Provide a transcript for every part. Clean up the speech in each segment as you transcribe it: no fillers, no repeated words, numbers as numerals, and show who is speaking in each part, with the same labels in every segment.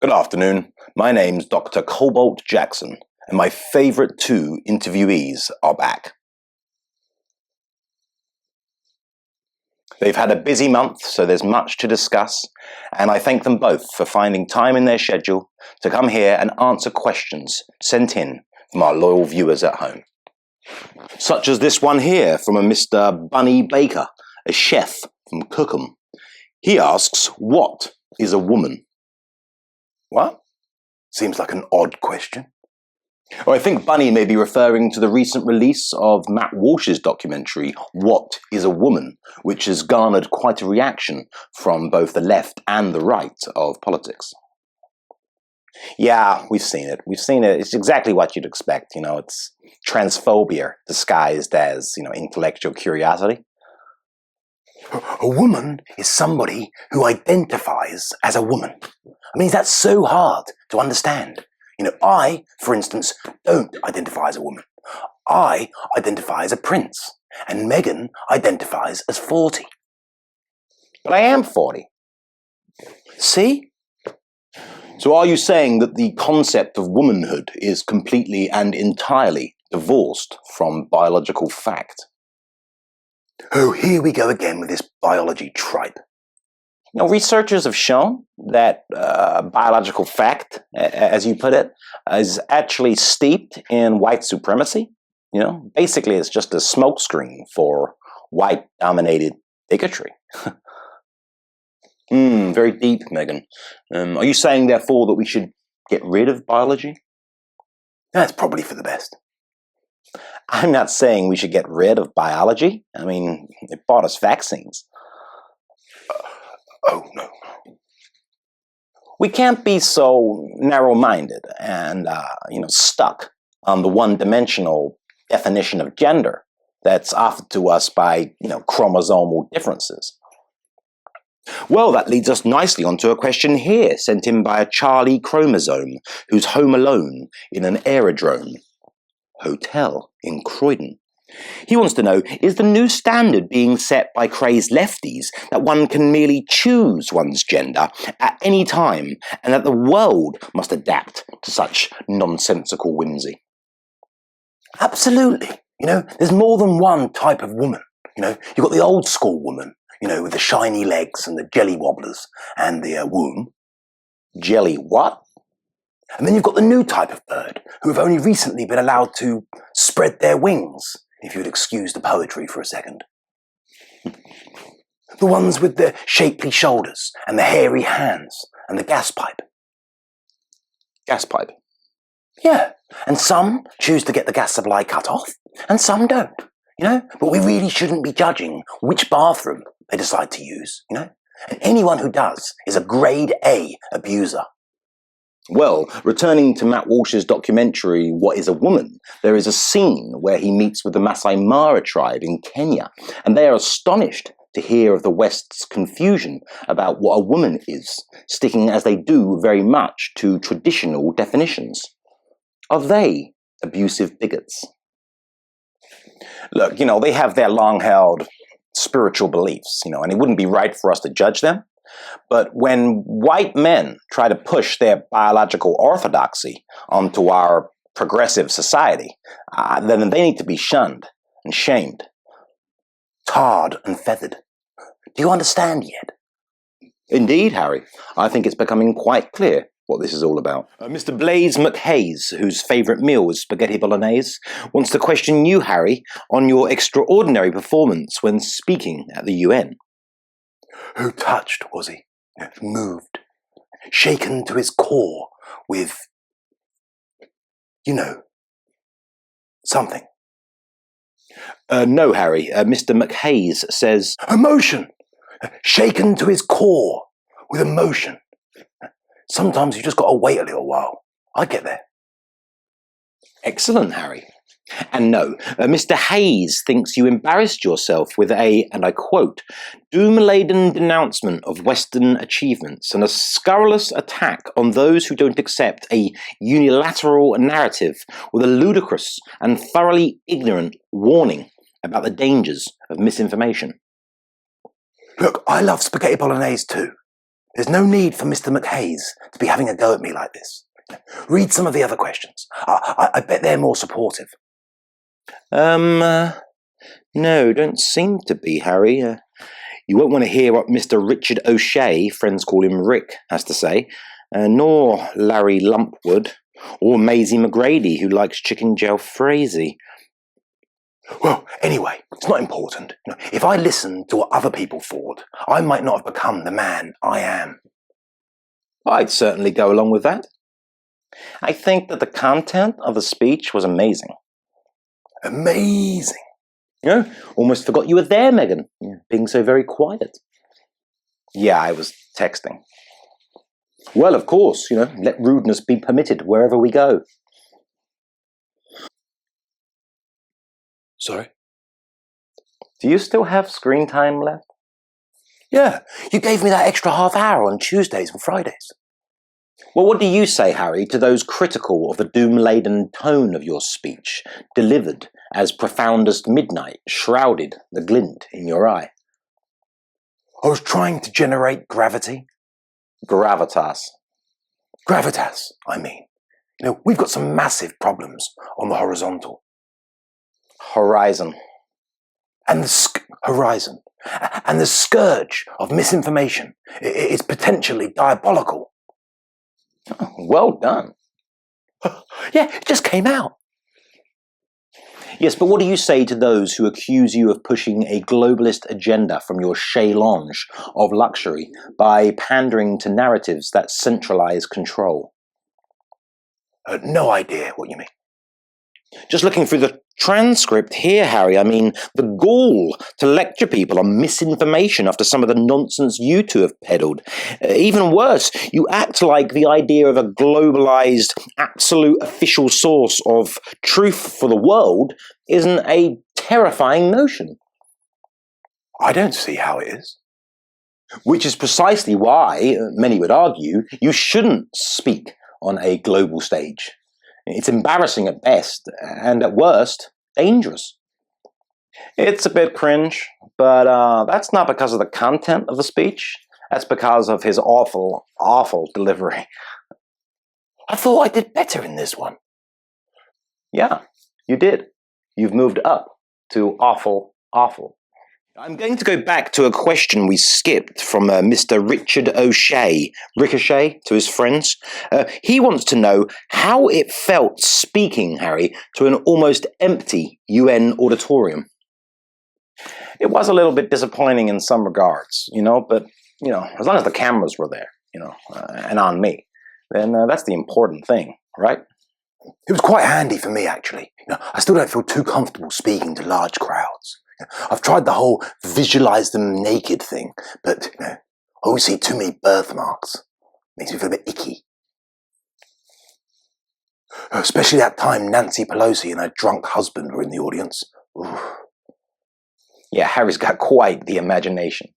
Speaker 1: Good afternoon. My name's Dr. Cobalt Jackson, and my favourite two interviewees are back. They've had a busy month, so there's much to discuss, and I thank them both for finding time in their schedule to come here and answer questions sent in from our loyal viewers at home. Such as this one here from a Mr. Bunny Baker, a chef from Cookham. He asks, what is a woman? What? Seems like an odd question. Oh, I think Bunny may be referring to the recent release of Matt Walsh's documentary, What is a Woman?, which has garnered quite a reaction from both the left and the right of politics. Yeah, we've seen it. It's exactly what you'd expect. It's transphobia disguised as, intellectual curiosity. A woman is somebody who identifies as a woman. I mean, that's so hard to understand. I, for instance, don't identify as a woman. I identify as a prince, and Meghan identifies as 40. But I am 40. See? So are you saying that the concept of womanhood is completely and entirely divorced from biological fact? Oh, here we go again with this biology tripe. Researchers have shown that biological fact, as you put it, is actually steeped in white supremacy. Basically it's just a smokescreen for white-dominated bigotry. Very deep, Meghan. Are you saying, therefore, that we should get rid of biology? That's probably for the best. I'm not saying we should get rid of biology. I mean, it bought us vaccines. Oh, no. We can't be so narrow-minded and, stuck on the one-dimensional definition of gender that's offered to us by, chromosomal differences. Well, that leads us nicely onto a question here, sent in by a Charlie Chromosome, who's home alone in an aerodrome hotel in Croydon. He wants to know, is the new standard being set by crazed lefties that one can merely choose one's gender at any time and that the world must adapt to such nonsensical whimsy? Absolutely. There's more than one type of woman. You've got the old school woman, with the shiny legs and the jelly wobblers and the womb. Jelly what? And then you've got the new type of bird who have only recently been allowed to spread their wings, if you'd excuse the poetry for a second. The ones with the shapely shoulders and the hairy hands and the gas pipe. Gas pipe? Yeah, and some choose to get the gas supply cut off and some don't, But we really shouldn't be judging which bathroom they decide to use, And anyone who does is a grade A abuser. Well, returning to Matt Walsh's documentary, What is a Woman?, there is a scene where he meets with the Masai Mara tribe in Kenya, and they are astonished to hear of the West's confusion about what a woman is, sticking as they do very much to traditional definitions. Are they abusive bigots? Look, they have their long-held spiritual beliefs, and it wouldn't be right for us to judge them. But when white men try to push their biological orthodoxy onto our progressive society, then they need to be shunned and shamed, tarred and feathered. Do you understand yet? Indeed, Harry. I think it's becoming quite clear what this is all about. Mr. Blaze McHayes, whose favourite meal is spaghetti bolognese, wants to question you, Harry, on your extraordinary performance when speaking at the UN. Who touched, was he? Moved. Shaken to his core with, something. No, Harry. Mr. McHayes says, emotion! Shaken to his core with emotion. Sometimes you just got to wait a little while. I get there. Excellent, Harry. And no, Mr. Hayes thinks you embarrassed yourself with a, and I quote, doom-laden denouncement of Western achievements and a scurrilous attack on those who don't accept a unilateral narrative with a ludicrous and thoroughly ignorant warning about the dangers of misinformation. Look, I love spaghetti bolognese too. There's no need for Mr. McHayes to be having a go at me like this. Read some of the other questions. I bet they're more supportive.
Speaker 2: No, don't seem to be, Harry. You won't want to hear what Mr. Richard O'Shea, friends call him Rick, has to say, nor Larry Lumpwood, or Maisie McGrady, who likes chicken jalfrezi.
Speaker 1: Well, anyway, it's not important. If I listened to what other people thought, I might not have become the man I am.
Speaker 2: I'd certainly go along with that.
Speaker 1: I think that the content of the speech was amazing. Amazing.
Speaker 2: Almost forgot you were there, Meghan, being so very quiet.
Speaker 1: Yeah, I was texting.
Speaker 2: Well, of course, let rudeness be permitted wherever we go.
Speaker 1: Sorry?
Speaker 2: Do you still have screen time left?
Speaker 1: Yeah, you gave me that extra half hour on Tuesdays and Fridays.
Speaker 2: Well, what do you say, Harry, to those critical of the doom-laden tone of your speech, delivered as profoundest midnight shrouded the glint in your eye?
Speaker 1: I was trying to generate gravity.
Speaker 2: Gravitas.
Speaker 1: Gravitas, I mean. We've got some massive problems on the horizontal.
Speaker 2: Horizon.
Speaker 1: And the horizon. And the scourge of misinformation is potentially diabolical.
Speaker 2: Oh, well done.
Speaker 1: Yeah, it just came out.
Speaker 2: Yes, but what do you say to those who accuse you of pushing a globalist agenda from your chaise lounge of luxury by pandering to narratives that centralize control?
Speaker 1: No idea what you mean.
Speaker 2: Just looking through the transcript here, Harry, I mean, the gall to lecture people on misinformation after some of the nonsense you two have peddled. Even worse, you act like the idea of a globalized, absolute official source of truth for the world isn't a terrifying notion.
Speaker 1: I don't see how it is.
Speaker 2: Which is precisely why, many would argue, you shouldn't speak on a global stage. It's embarrassing at best, and at worst, dangerous.
Speaker 1: It's a bit cringe, but that's not because of the content of the speech. That's because of his awful, awful delivery. I thought I did better in this one.
Speaker 2: Yeah, you did. You've moved up to awful, awful. I'm going to go back to a question we skipped from Mr. Richard O'Shea, Ricochet, to his friends. He wants to know how it felt speaking, Harry, to an almost empty UN auditorium.
Speaker 1: It was a little bit disappointing in some regards, but, as long as the cameras were there, and on me, then that's the important thing, right? It was quite handy for me, actually. I still don't feel too comfortable speaking to large crowds. I've tried the whole visualize them naked thing, but I always see too many birthmarks. Makes me feel a bit icky. Especially that time Nancy Pelosi and her drunk husband were in the audience. Oof.
Speaker 2: Yeah, Harry's got quite the imagination.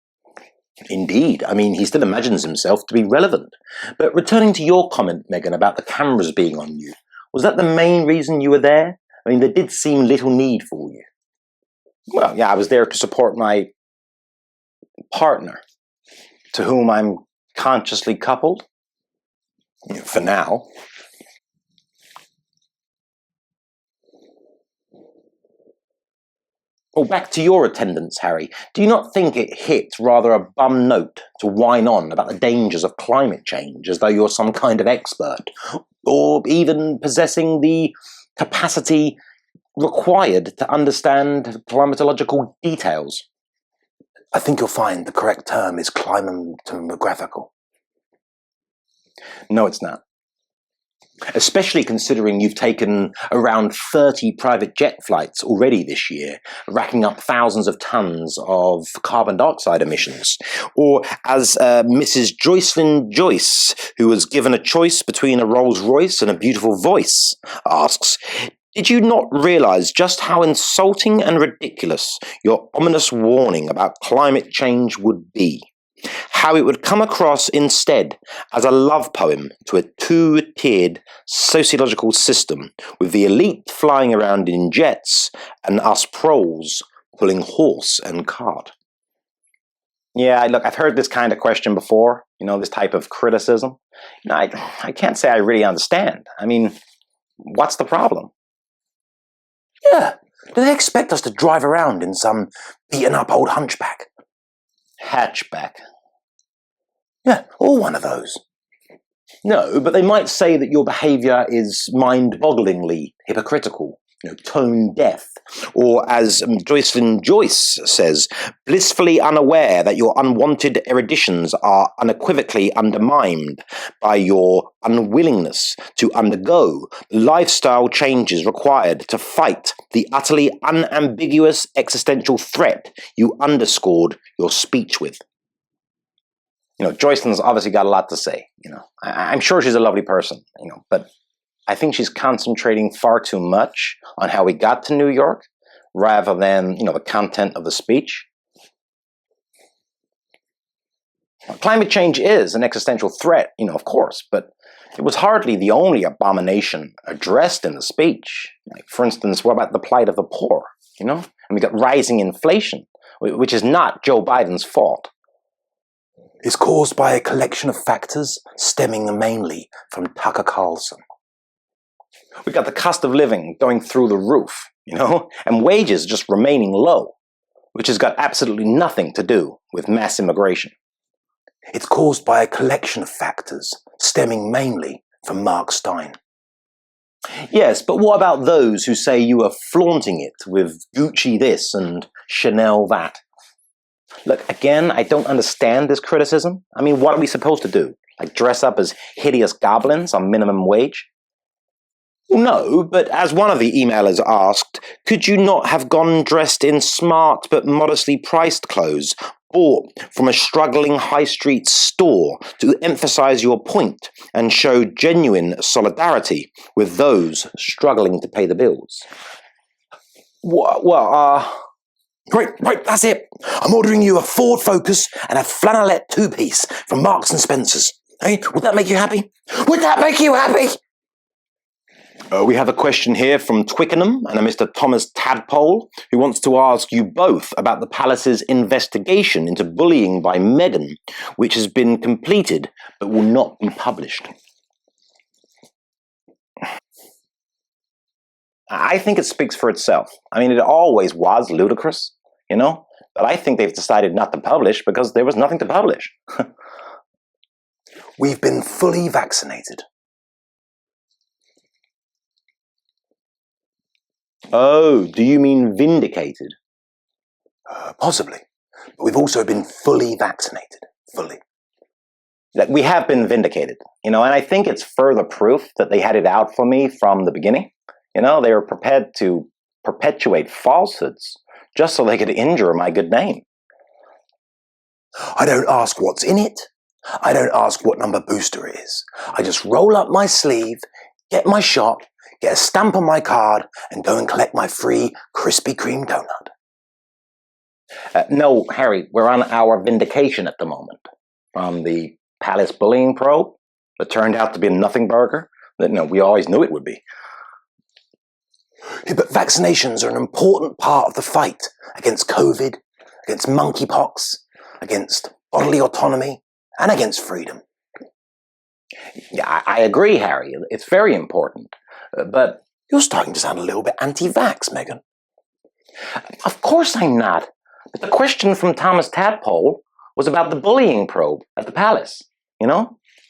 Speaker 2: Indeed. I mean, he still imagines himself to be relevant. But returning to your comment, Meghan, about the cameras being on you, was that the main reason you were there? I mean, there did seem little need for you.
Speaker 1: Well, yeah, I was there to support my partner, to whom I'm consciously coupled, for now.
Speaker 2: Well, back to your attendance, Harry. Do you not think it hit rather a bum note to whine on about the dangers of climate change as though you're some kind of expert, or even possessing the capacity required to understand climatological details?
Speaker 1: I think you'll find the correct term is climatographical.
Speaker 2: No, it's not. Especially considering you've taken around 30 private jet flights already this year, racking up thousands of tons of carbon dioxide emissions. Or as Mrs. Joycelyn Joyce, who was given a choice between a Rolls-Royce and a beautiful voice, asks, did you not realize just how insulting and ridiculous your ominous warning about climate change would be? How it would come across instead as a love poem to a two-tiered sociological system, with the elite flying around in jets and us proles pulling horse and cart.
Speaker 1: Yeah, look, I've heard this kind of question before, this type of criticism. I can't say I really understand. I mean, what's the problem?
Speaker 2: Yeah, do they expect us to drive around in some beaten-up old hunchback?
Speaker 1: Hatchback.
Speaker 2: Yeah, or one of those.
Speaker 1: No, but they might say that your behaviour is mind-bogglingly hypocritical, tone deaf, or as Joycelyn Joyce says, blissfully unaware that your unwanted eruditions are unequivocally undermined by your unwillingness to undergo the lifestyle changes required to fight the utterly unambiguous existential threat you underscored your speech with. Joycelyn's obviously got a lot to say. I'm sure she's a lovely person, but I think she's concentrating far too much on how we got to New York rather than, the content of the speech. Climate change is an existential threat, of course, but it was hardly the only abomination addressed in the speech. For instance, what about the plight of the poor, And we got rising inflation, which is not Joe Biden's fault.
Speaker 2: It's caused by a collection of factors stemming mainly from Tucker Carlson.
Speaker 1: We got the cost of living going through the roof, and wages just remaining low, which has got absolutely nothing to do with mass immigration.
Speaker 2: It's caused by a collection of factors stemming mainly from Mark Stein.
Speaker 1: Yes, but what about those who say you are flaunting it with Gucci this and Chanel that? Look, again, I don't understand this criticism. I mean, what are we supposed to do? Like dress up as hideous goblins on minimum wage? No, but as one of the emailers asked, could you not have gone dressed in smart but modestly priced clothes bought from a struggling high street store to emphasize your point and show genuine solidarity with those struggling to pay the bills?
Speaker 2: Right, that's it. I'm ordering you a Ford Focus and a flannelette two-piece from Marks and Spencer's. Hey, would that make you happy? Would that make you happy?
Speaker 1: We have a question here from Twickenham and a Mr. Thomas Tadpole, who wants to ask you both about the palace's investigation into bullying by Meghan, which has been completed but will not be published. I think it speaks for itself. I mean, it always was ludicrous, but I think they've decided not to publish because there was nothing to publish.
Speaker 2: We've been fully vaccinated.
Speaker 1: Oh, do you mean vindicated?
Speaker 2: Possibly. But we've also been fully vaccinated. Fully.
Speaker 1: We have been vindicated, and I think it's further proof that they had it out for me from the beginning. They were prepared to perpetuate falsehoods just so they could injure my good name.
Speaker 2: I don't ask what's in it. I don't ask what number booster it is. I just roll up my sleeve, get my shot, get a stamp on my card, and go and collect my free Krispy Kreme donut.
Speaker 1: No, Harry, we're on our vindication at the moment. From the palace bullying probe that turned out to be a nothing burger that we always knew it would be.
Speaker 2: Yeah, but vaccinations are an important part of the fight against COVID, against monkeypox, against bodily autonomy, and against freedom.
Speaker 1: Yeah, I agree, Harry. It's very important. But
Speaker 2: you're starting to sound a little bit anti-vax, Meghan.
Speaker 1: Of course I'm not. But the question from Thomas Tadpole was about the bullying probe at the palace.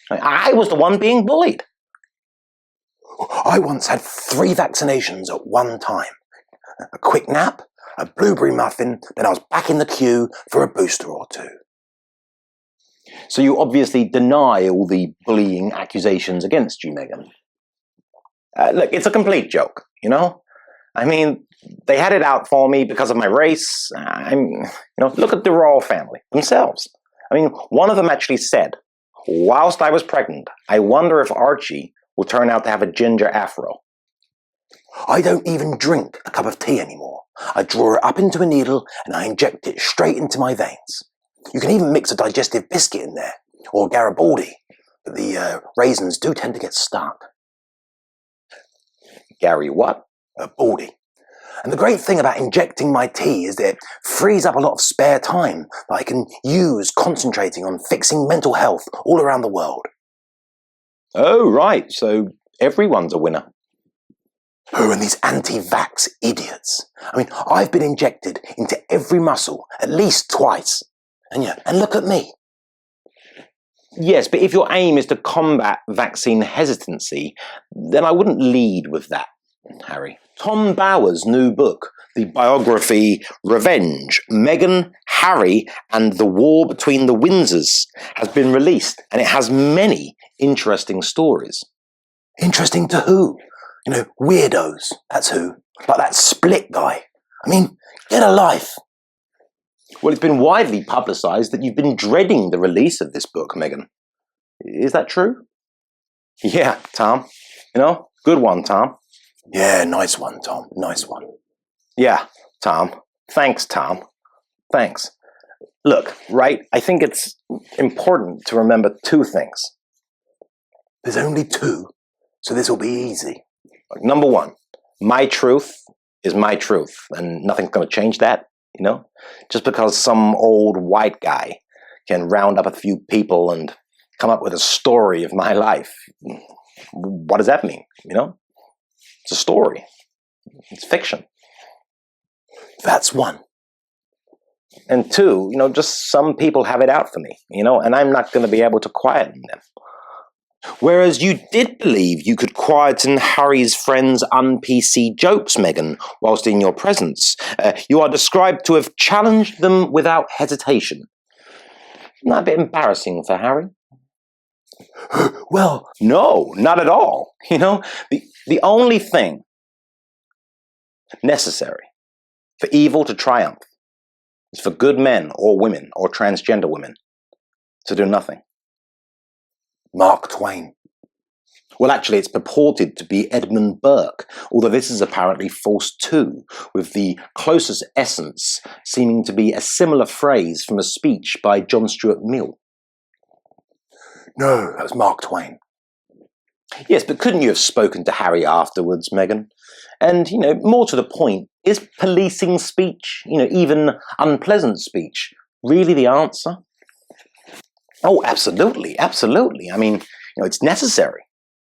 Speaker 1: I was the one being bullied.
Speaker 2: I once had 3 vaccinations at one time. A quick nap, a blueberry muffin, then I was back in the queue for a booster or 2.
Speaker 1: So you obviously deny all the bullying accusations against you, Meghan. Look, it's a complete joke, I mean, they had it out for me because of my race. Look at the royal family themselves. I mean, one of them actually said, whilst I was pregnant, I wonder if Archie will turn out to have a ginger afro.
Speaker 2: I don't even drink a cup of tea anymore. I draw it up into a needle and I inject it straight into my veins. You can even mix a digestive biscuit in there, or Garibaldi, but the raisins do tend to get stuck.
Speaker 1: Gary what?
Speaker 2: Baldy.
Speaker 1: And the great thing about injecting my tea is that it frees up a lot of spare time that I can use concentrating on fixing mental health all around the world.
Speaker 2: Oh, right. So everyone's a winner.
Speaker 1: Oh, and these anti-vax idiots. I mean, I've been injected into every muscle at least twice. And look at me.
Speaker 2: Yes, but if your aim is to combat vaccine hesitancy, then I wouldn't lead with that, Harry. Tom Bower's new book, the biography Revenge, Meghan, Harry and the War Between the Windsors, has been released, and it has many interesting stories.
Speaker 1: Interesting to who? Weirdos, that's who. Like that Split guy. I mean, get a life.
Speaker 2: Well, it's been widely publicised that you've been dreading the release of this book, Meghan. Is that true? Yeah, Tom. Good one, Tom.
Speaker 1: Yeah, nice one, Tom. Nice one.
Speaker 2: Yeah, Tom. Thanks, Tom. Thanks. Look, right, I think it's important to remember two things.
Speaker 1: There's only two, so this will be easy.
Speaker 2: Number one, my truth is my truth, and nothing's going to change that, Just because some old white guy can round up a few people and come up with a story of my life, what does that mean, It's a story. It's fiction.
Speaker 1: That's one.
Speaker 2: And two, just some people have it out for me, and I'm not going to be able to quieten them. Whereas you did believe you could quieten Harry's friends' un-PC jokes, Meghan, whilst in your presence. You are described to have challenged them without hesitation. Isn't that a bit embarrassing for Harry?
Speaker 1: Well,
Speaker 2: no, not at all. The only thing necessary for evil to triumph is for good men or women or transgender women to do nothing.
Speaker 1: Mark Twain.
Speaker 2: Well, actually, it's purported to be Edmund Burke, although this is apparently false too, with the closest essence seeming to be a similar phrase from a speech by John Stuart Mill.
Speaker 1: No, that was Mark Twain.
Speaker 2: Yes, but couldn't you have spoken to Harry afterwards, Meghan? And, more to the point, is policing speech, even unpleasant speech, really the answer? Oh, absolutely, absolutely. I mean, it's necessary.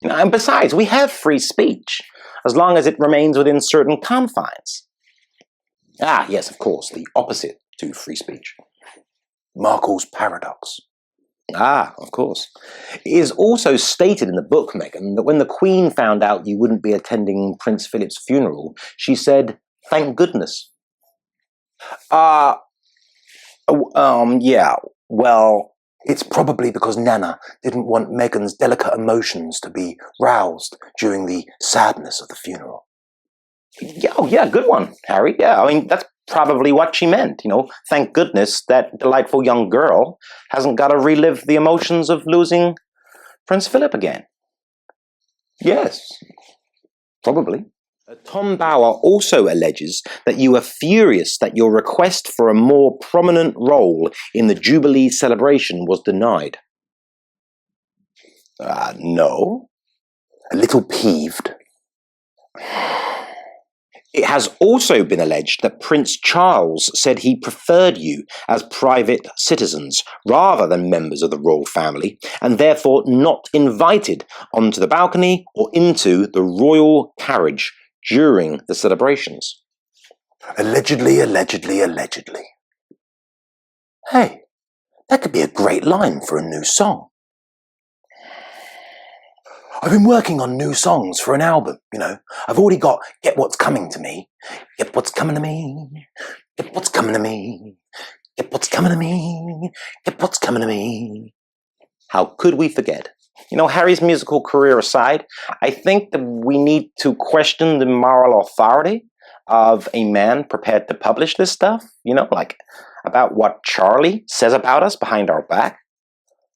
Speaker 2: And besides, we have free speech, as long as it remains within certain confines. Ah, yes, of course, the opposite to free speech.
Speaker 1: Markle's paradox.
Speaker 2: Ah, of course. It is also stated in the book, Meghan, that when the Queen found out you wouldn't be attending Prince Philip's funeral, she said, "Thank goodness." Yeah, well,
Speaker 1: it's probably because Nana didn't want Meghan's delicate emotions to be roused during the sadness of the funeral.
Speaker 2: Yeah, good one, Harry. Yeah, I mean, that's probably what she meant, Thank goodness that delightful young girl hasn't got to relive the emotions of losing Prince Philip again. Yes, probably. Tom Bower also alleges that you were furious that your request for a more prominent role in the Jubilee celebration was denied. No.
Speaker 1: A little peeved.
Speaker 2: It has also been alleged that Prince Charles said he preferred you as private citizens rather than members of the royal family, and therefore not invited onto the balcony or into the royal carriage during the celebrations.
Speaker 1: Allegedly, allegedly, allegedly. Hey, that could be a great line for a new song. I've been working on new songs for an album, I've already got Get What's Coming to Me, Get What's Coming to Me, Get What's Coming to Me, Get What's Coming to Me, Get What's Coming to Me.
Speaker 2: How could we forget? Harry's musical career aside, I think that we need to question the moral authority of a man prepared to publish this stuff, like about what Charlie says about us behind our back.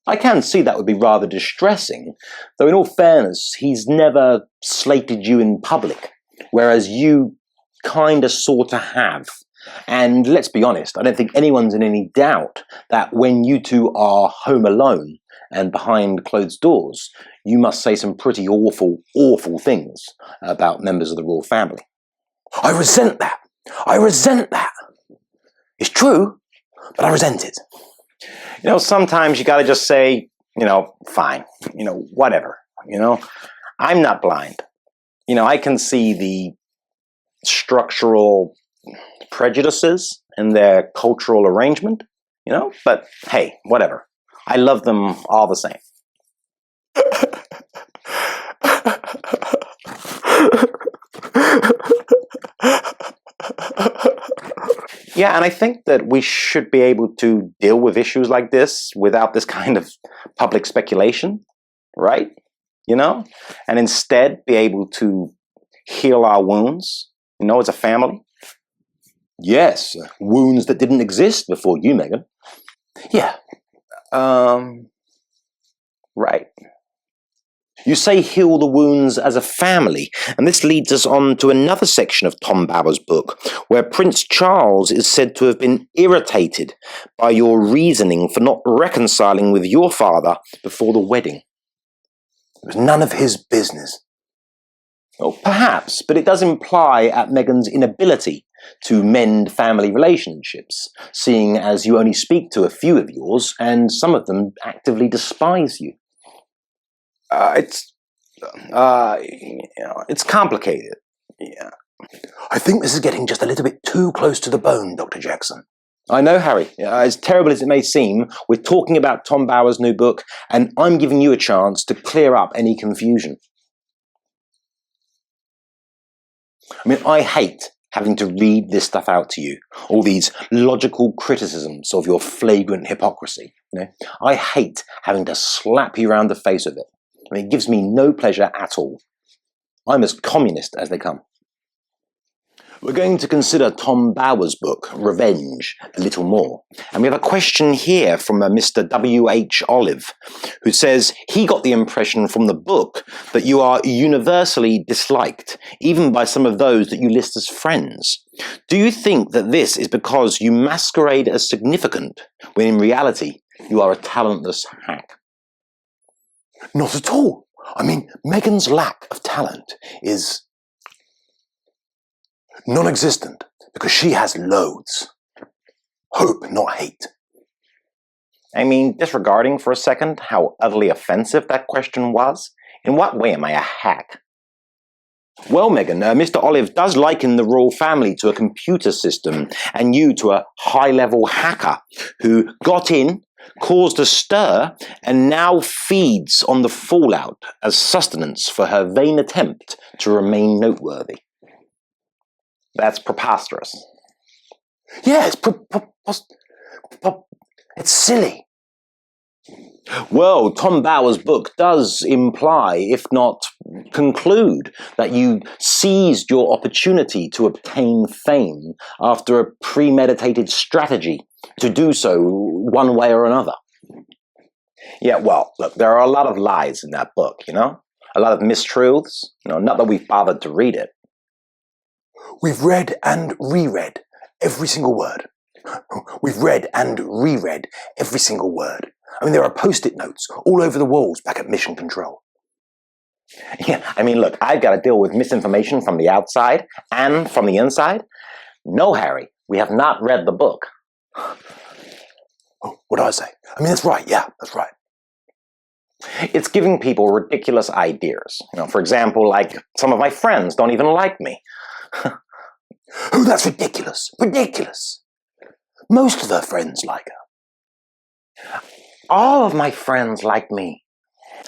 Speaker 2: I can see that would be rather distressing, though in all fairness, he's never slated you in public, whereas you kinda sorta have. And let's be honest, I don't think anyone's in any doubt that when you two are home alone and behind closed doors, you must say some pretty awful, awful things about members of the royal family.
Speaker 1: I resent that. I resent that. It's true, but I resent it.
Speaker 2: You know, sometimes you gotta just say, you know, fine, you know, whatever, you know. I'm not blind. You know, I can see the structural prejudices in their cultural arrangement, you know, but hey, whatever. I love them all the same. Yeah, and I think that we should be able to deal with issues like this without this kind of public speculation, right? You know, and instead be able to heal our wounds, you know, as a family. Yes, wounds that didn't exist before you, Meghan.
Speaker 1: Yeah.
Speaker 2: Right. You say heal the wounds as a family, and this leads us on to another section of Tom Bower's book, where Prince Charles is said to have been irritated by your reasoning for not reconciling with your father before the wedding.
Speaker 1: It was none of his business.
Speaker 2: Well, perhaps, but it does imply at Meghan's inability to mend family relationships, seeing as you only speak to a few of yours, and some of them actively despise you.
Speaker 1: It's complicated. Yeah. I think this is getting just a little bit too close to the bone, Dr. Jackson.
Speaker 2: I know, Harry. As terrible as it may seem, we're talking about Tom Bower's new book, and I'm giving you a chance to clear up any confusion. I mean, I hate having to read this stuff out to you, all these logical criticisms of your flagrant hypocrisy. You know? I hate having to slap you around the face with it. I mean, it gives me no pleasure at all. I'm as communist as they come. We're going to consider Tom Bower's book, Revenge, a little more. And we have a question here from a Mr. W.H. Olive, who says he got the impression from the book that you are universally disliked, even by some of those that you list as friends. Do you think that this is because you masquerade as significant, when in reality you are a talentless hack?
Speaker 1: Not at all. I mean, Meghan's lack of talent is non-existent because she has loads. Hope, not hate.
Speaker 2: I mean, disregarding for a second how utterly offensive that question was, in what way am I a hack? Well, Meghan, Mr. Olive does liken the royal family to a computer system and you to a high-level hacker who got in, caused a stir, and now feeds on the fallout as sustenance for her vain attempt to remain noteworthy. That's preposterous.
Speaker 1: Yeah, it's silly.
Speaker 2: Well, Tom Bower's book does imply, if not conclude, that you seized your opportunity to obtain fame after a premeditated strategy to do so one way or another. Yeah, well, look, there are a lot of lies in that book, you know? A lot of mistruths, you know, not that we've bothered to read it.
Speaker 1: We've read and reread every single word. We've read and reread every single word. I mean, there are post-it notes all over the walls back at Mission Control.
Speaker 2: Yeah, I mean, look, I've got to deal with misinformation from the outside and from the inside. No, Harry, we have not read the book.
Speaker 1: Oh, what did I say? I mean, that's right. Yeah, that's right.
Speaker 2: It's giving people ridiculous ideas. You know, for example, like some of my friends don't even like me.
Speaker 1: Oh, that's ridiculous. Ridiculous. Most of her friends like her.
Speaker 2: All of my friends like me.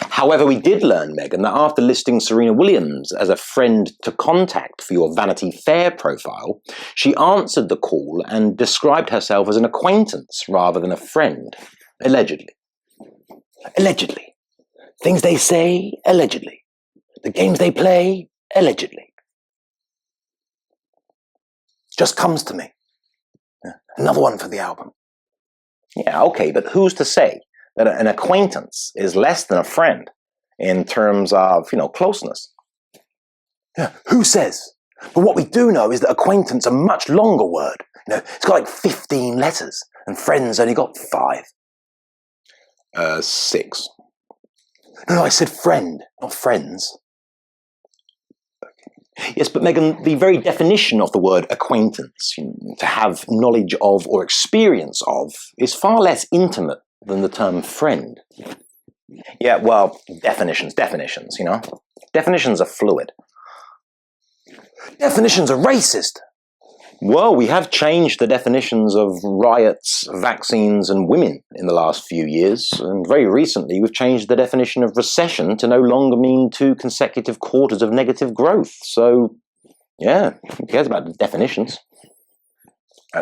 Speaker 2: However, we did learn, Meghan, that after listing Serena Williams as a friend to contact for your Vanity Fair profile, she answered the call and described herself as an acquaintance rather than a friend. Allegedly.
Speaker 1: Allegedly. Things they say, allegedly. The games they play, allegedly. Just comes to me. Another one for the album.
Speaker 2: Yeah, okay, but who's to say that an acquaintance is less than a friend in terms of, you know, closeness?
Speaker 1: Yeah, who says? But what we do know is that acquaintance a much longer word. You know, it's got like 15 letters, and friends only got 5.
Speaker 2: 6.
Speaker 1: No, I said friend, not friends.
Speaker 2: Yes, but Meghan, the very definition of the word acquaintance, to have knowledge of or experience of, is far less intimate than the term friend.
Speaker 1: Yeah, well, definitions, Definitions are fluid. Definitions are racist.
Speaker 2: Well, we have changed the definitions of riots, vaccines, and women in the last few years, and very recently we've changed the definition of recession to no longer mean 2 consecutive quarters of negative growth. So, yeah, who cares about the definitions?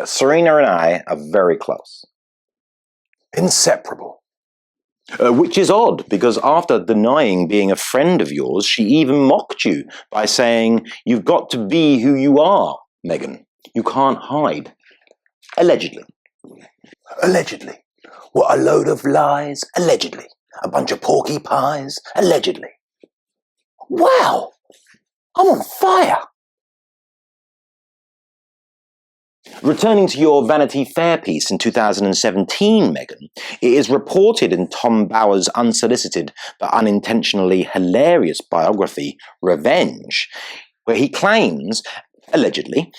Speaker 1: Serena and I are very close. Inseparable.
Speaker 2: Which is odd, because after denying being a friend of yours, she even mocked you by saying, "You've got to be who you are, Meghan. You can't hide." Allegedly.
Speaker 1: Allegedly. What a load of lies. Allegedly. A bunch of porky pies. Allegedly. Wow! I'm on fire!
Speaker 2: Returning to your Vanity Fair piece in 2017, Meghan, it is reported in Tom Bower's unsolicited but unintentionally hilarious biography, Revenge, where he claims, allegedly...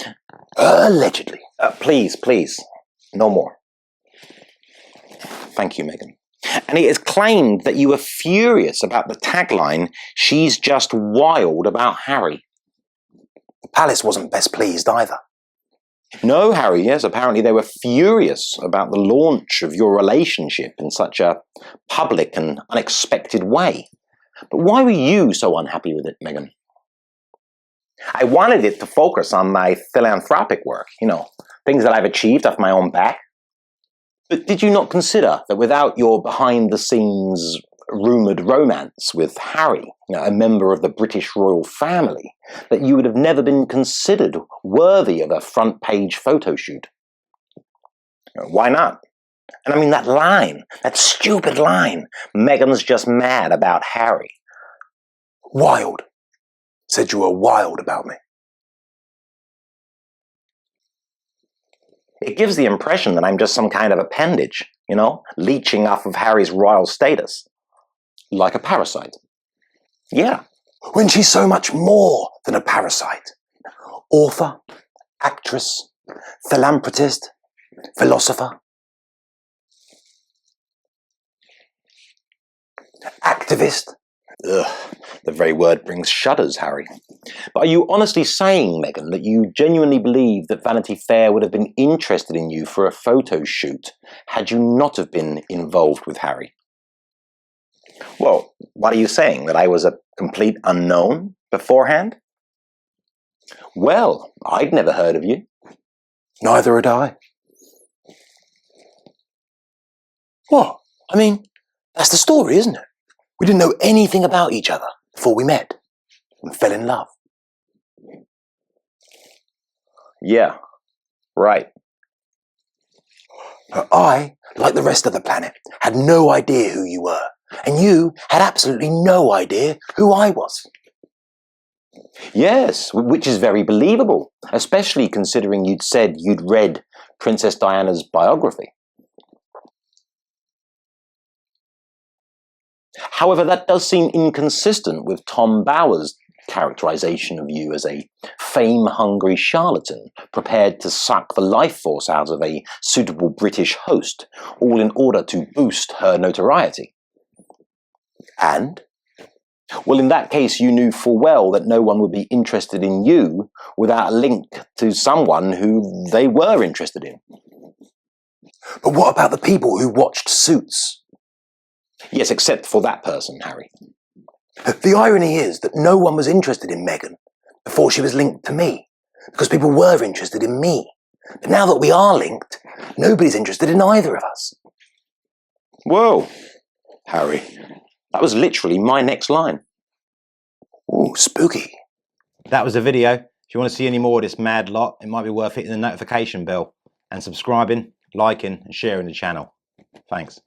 Speaker 1: Allegedly. Please. No more.
Speaker 2: Thank you, Meghan. And it is claimed that you were furious about the tagline, "She's just wild about Harry."
Speaker 1: The palace wasn't best pleased either.
Speaker 2: No, Harry, yes, apparently they were furious about the launch of your relationship in such a public and unexpected way. But why were you so unhappy with it, Meghan?
Speaker 1: I wanted it to focus on my philanthropic work, things that I've achieved off my own back.
Speaker 2: But did you not consider that without your behind-the-scenes rumoured romance with Harry, a member of the British royal family, that you would have never been considered worthy of a front-page photo shoot?
Speaker 1: Why not? And I mean that stupid line, "Meghan's just mad about Harry." Wild. Said you were wild about me. It gives the impression that I'm just some kind of appendage, leeching off of Harry's royal status.
Speaker 2: Like a parasite.
Speaker 1: Yeah. When she's so much more than a parasite. Author, actress, philanthropist, philosopher, activist.
Speaker 2: Ugh, the very word brings shudders, Harry. But are you honestly saying, Meghan, that you genuinely believe that Vanity Fair would have been interested in you for a photo shoot had you not have been involved with Harry?
Speaker 1: Well, what are you saying? That I was a complete unknown beforehand?
Speaker 2: Well, I'd never heard of you.
Speaker 1: Neither had I. What? I mean, that's the story, isn't it? We didn't know anything about each other before we met and fell in love. Yeah, right. But I, like the rest of the planet, had no idea who you were. And you had absolutely no idea who I was.
Speaker 2: Yes, which is very believable, especially considering you'd said you'd read Princess Diana's biography. However, that does seem inconsistent with Tom Bower's characterization of you as a fame-hungry charlatan prepared to suck the life force out of a suitable British host, all in order to boost her notoriety.
Speaker 1: And?
Speaker 2: Well, in that case, you knew full well that no one would be interested in you without a link to someone who they were interested in.
Speaker 1: But what about the people who watched Suits?
Speaker 2: Yes, except for that person, Harry.
Speaker 1: The irony is that no one was interested in Meghan before she was linked to me, because people were interested in me. But now that we are linked, nobody's interested in either of us.
Speaker 2: Whoa, Harry. That was literally my next line.
Speaker 1: Ooh, spooky.
Speaker 3: That was the video. If you want to see any more of this mad lot, it might be worth hitting the notification bell and subscribing, liking and sharing the channel. Thanks.